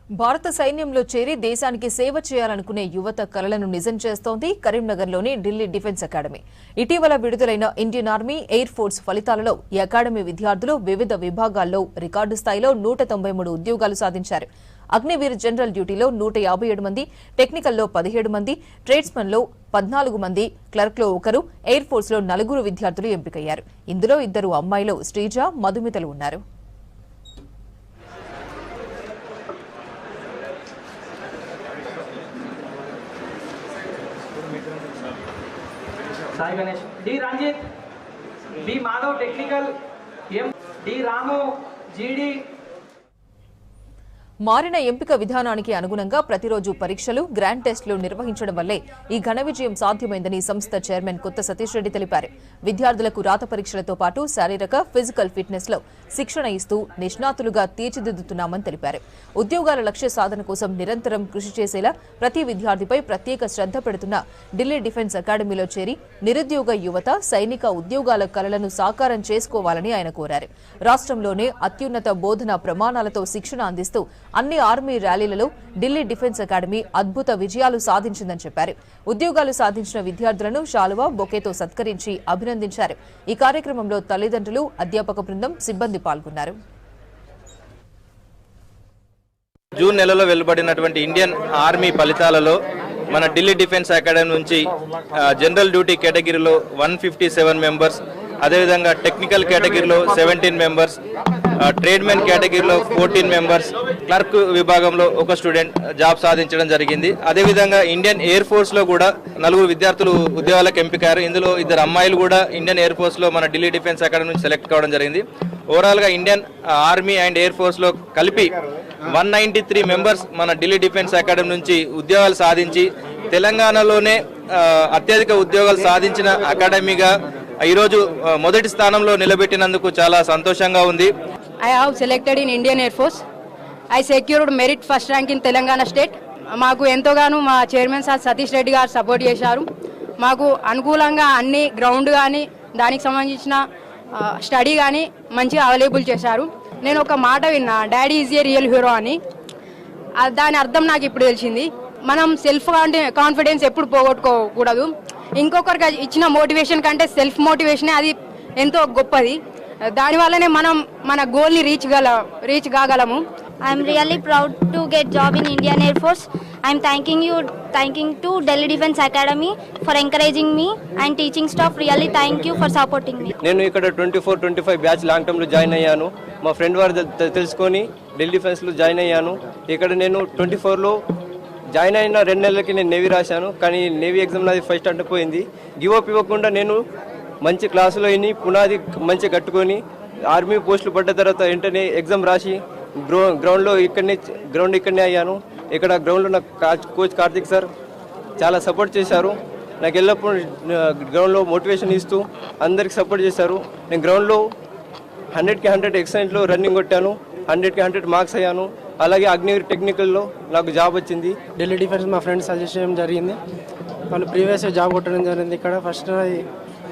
భారత సైన్యంలో చేరి దేశానికి సేవ చేయాలనుకునే యువత కలలను నిజం చేస్తోంది కరీంనగర్లోని ఢిల్లీ డిఫెన్స్ అకాడమీ. ఇటీవల విడుదలైన ఇండియన్ ఆర్మీ, ఎయిర్ ఫోర్స్ ఫలితాలలో ఈ అకాడమీ విద్యార్థులు వివిధ విభాగాల్లో రికార్డు స్థాయిలో 193 ఉద్యోగాలు సాధించారు. అగ్నివీర్ జనరల్ డ్యూటీలో 157 మంది, టెక్నికల్లో 17 మంది, ట్రేడ్స్మెన్లో 14 మంది, క్లర్క్లో 1, ఎయిర్ ఫోర్స్లో 4 విద్యార్థులు ఎంపికయ్యారు. ఇందులో 2 అమ్మాయిలు శ్రీజ, మధుమితలు ఉన్నారు. Sai Ganesh, D Ranjith, B Madhav technical, M D Ramu, GD. మారిన ఎంపిక విధానానికి అనుగుణంగా ప్రతిరోజు పరీక్షలు, గ్రాండ్ టెస్టులు నిర్వహించడం వల్లే ఈ ఘన విజయం సాధ్యమైందని సంస్థ చైర్మన్ కొత్త సతీష్ రెడ్డి తెలిపారు. విద్యార్థులకు రాత పరీక్షలతో పాటు శారీరక, ఫిజికల్ ఫిట్నెస్ లో శిక్షణ ఇస్తూ నిష్ణాతులుగా తీర్చిదిద్దుతున్నామని తెలిపారు. ఉద్యోగాల లక్ష్య సాధన కోసం నిరంతరం కృషి చేసేలా ప్రతి విద్యార్థిపై ప్రత్యేక శ్రద్ధ పెడుతున్న ఢిల్లీ డిఫెన్స్ అకాడమీలో చేరి నిరుద్యోగ యువత సైనిక ఉద్యోగాల కలలను సాకారం చేసుకోవాలని ఆయన కోరారు. రాష్ట్రంలోనే అత్యున్నత బోధన ప్రమాణాలతో శిక్షణ అందిస్తూ అన్ని ఆర్మీ ర్యాలీలలో ఢిల్లీ డిఫెన్స్ అకాడమీ అద్భుత విజయాలు సాధించిందని చెప్పారు. ఉద్యోగాలు సాధించిన విద్యార్థులను శాలువా, బొకేతో సత్కరించి అభినందించారు. ఈ కార్యక్రమంలో తల్లిదండ్రులు, అధ్యాపక బృందం, సిబ్బంది పాల్గొన్నారు. జూన్ నెలలో వెలువడినటువంటి ఇండియన్ ఆర్మీ ఫలితాలలో మన ఢిల్లీ డిఫెన్స్ అకాడమీ నుంచి జనరల్ డ్యూటీ కేటగిరీలో 157 మెంబర్స్, అదేవిధంగా టెక్నికల్ కేటగిరీలో 17 మెంబర్స్, ట్రేడ్మెన్ కేటగిరీలో 14 మెంబర్స్, క్లర్క్ విభాగంలో 1 స్టూడెంట్ జాబ్ సాధించడం జరిగింది. అదేవిధంగా ఇండియన్ ఎయిర్ ఫోర్స్ లో కూడా 4 విద్యార్థులు ఉద్యోగాలకు ఎంపికారు. ఇందులో 2 అమ్మాయిలు కూడా ఇండియన్ ఎయిర్ ఫోర్స్ లో మన ఢిల్లీ డిఫెన్స్ అకాడమీ నుంచి సెలెక్ట్ కావడం జరిగింది. ఓవరాల్ గా Indian army and air force లో కలిపి 193 మెంబర్స్ మన ఢిల్లీ డిఫెన్స్ అకాడమీ నుంచి ఉద్యోగాలు సాధించి తెలంగాణలోనే అత్యధిక ఉద్యోగాలు సాధించిన అకాడమీగా ఈరోజు మొదటి స్థానంలో నిలబెట్టినందుకు చాలా సంతోషంగా ఉంది. I have selected in Indian Air Force. I secured merit first rank in Telangana state. మాకు ఎంతోగానో మా చైర్మన్ సార్ సతీష్ రెడ్డి గారు సపోర్ట్ చేశారు. మాకు అనుకూలంగా అన్ని గ్రౌండ్ కానీ దానికి సంబంధించిన స్టడీ కానీ మంచిగా అవైలబుల్ చేశారు. నేను ఒక మాట విన్నా, daddy is a real hero అని. దాని అర్థం నాకు ఇప్పుడు తెలిసింది. మనం సెల్ఫ్ కాన్ఫిడెన్స్ ఎప్పుడు పోగొట్టుకోకూడదు. ఇంకొకరికి ఇచ్చిన మోటివేషన్ కంటే సెల్ఫ్ మోటివేషనే అది ఎంతో గొప్పది. దానివల్లనే మనం మన గోల్ని reach కాగలము. I'm really proud to get job in Indian Air Force. I'm thanking to Delhi Defense Academy for encouraging me and teaching staff. Really thank you for supporting me. నేను ఇక్కడ 24-25 batch long term లో join అయ్యాను. మా friend వారు తెలుసుకొని Delhi defence లో join అయ్యాను. ఇక్కడ నేను 24 లో జాయిన్ అయిన 2 నెలలకి నేను నేవీ రాశాను. కానీ నేవీ ఎగ్జామ్ నాది ఫస్ట్ అటెంప్ట్ పోయింది. గివ్ అప్ ఇవ్వకుండా నేను మంచి క్లాసులో విని పునాది మంచి కట్టుకొని ఆర్మీ పోస్టులు పడ్డ తర్వాత వెంటనే ఎగ్జామ్ రాసి గ్రౌండ్ ఇక్కడనే అయ్యాను. ఇక్కడ గ్రౌండ్లో నాకు కోచ్ కార్తిక్ సార్ చాలా సపోర్ట్ చేశారు. నాకు ఎల్లప్పుడు గ్రౌండ్లో మోటివేషన్ ఇస్తూ అందరికి సపోర్ట్ చేశారు. నేను గ్రౌండ్లో 100కి 100 ఎక్సలెంట్లో రన్నింగ్ కొట్టాను. 100కి 100 మార్క్స్ అయ్యాను. అలాగే అగ్నివీర్ టెక్నికల్లో నాకు జాబ్ వచ్చింది. ఢిల్లీ డిఫెన్స్ మా ఫ్రెండ్స్ సజెస్ట్ చేయడం జరిగింది. వాళ్ళు ప్రీవియస్ జాబ్ కొట్టడం జరిగింది. ఇక్కడ ఫస్ట్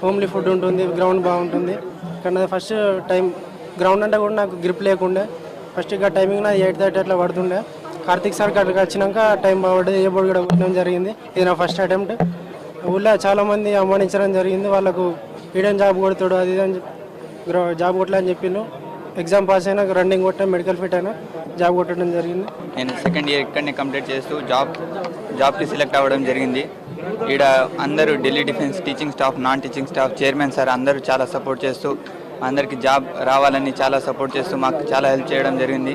హోమ్లీ ఫుడ్ ఉంటుంది, గ్రౌండ్ బాగుంటుంది. ఇక్కడ ఫస్ట్ టైం గ్రౌండ్ అంటే కూడా నాకు గ్రిప్ లేకుండే. ఫస్ట్ ఇక టైమింగ్ నాది 8:30 అట్లా పడుతుండే. కార్తిక్ సార్ అక్కడికి వచ్చినాక టైం బాగుంటుంది. ఏ బోర్డు కూడా కొట్టడం జరిగింది. ఇది నా ఫస్ట్ అటెంప్ట్. ఊళ్ళో చాలామంది అమ్మానించడం జరిగింది. వాళ్ళకు ఈడెన్ జాబ్ కొడతాడు అది అని జాబ్ కొట్టలేని చెప్పిండు. ఎగ్జామ్ పాస్ అయినా రన్నింగ్ కొట్టినా మెడికల్ ఫిట్ అయినా జాబ్ కొట్టడం జరిగింది. నేను సెకండ్ ఇయర్ ఇక్కడనే కంప్లీట్ చేస్తూ జాబ్కి సెలెక్ట్ అవ్వడం జరిగింది. ఇక్కడ అందరూ Delhi defence teaching staff, non teaching staff, chairman sir అందరూ చాలా సపోర్ట్ చేస్తూ అందరికీ జాబ్ రావాలని చాలా సపోర్ట్ చేస్తూ మాకు చాలా హెల్ప్ చేయడం జరిగింది.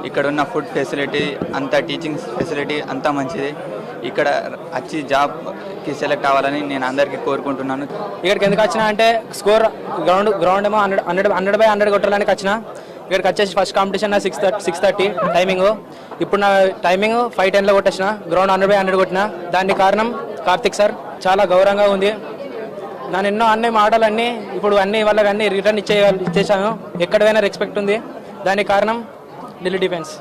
ఇక్కడ ఉన్న ఫుడ్ ఫెసిలిటీ అంతా, టీచింగ్ ఫెసిలిటీ అంతా మంచిది. ఇక్కడ వచ్చి జాబ్కి సెలెక్ట్ అవ్వాలని నేను అందరికీ కోరుకుంటున్నాను. ఇక్కడికి ఎందుకు వచ్చినా అంటే స్కోర్ గ్రౌండ్ ఏమో 100/100 కొట్టాలని వచ్చిన. ఇక్కడికి వచ్చేసి ఫస్ట్ కాంపిటీషన్ 6:30 టైమింగ్. ఇప్పుడు నా టైమింగ్ 5:10లో కొట్టేసిన. గ్రౌండ్ 100/100 కొట్టిన. దానికి కారణం కార్తిక్ సార్. చాలా గౌరవంగా ఉంది. నేను ఎన్నో అన్ని మాటలన్నీ ఇప్పుడు వాళ్ళకి అన్ని రిటర్న్ ఇచ్చేసాను. ఎక్కడ పోయినా రెస్పెక్ట్ ఉంది. దానికి కారణం ఢిల్లీ డిఫెన్స్.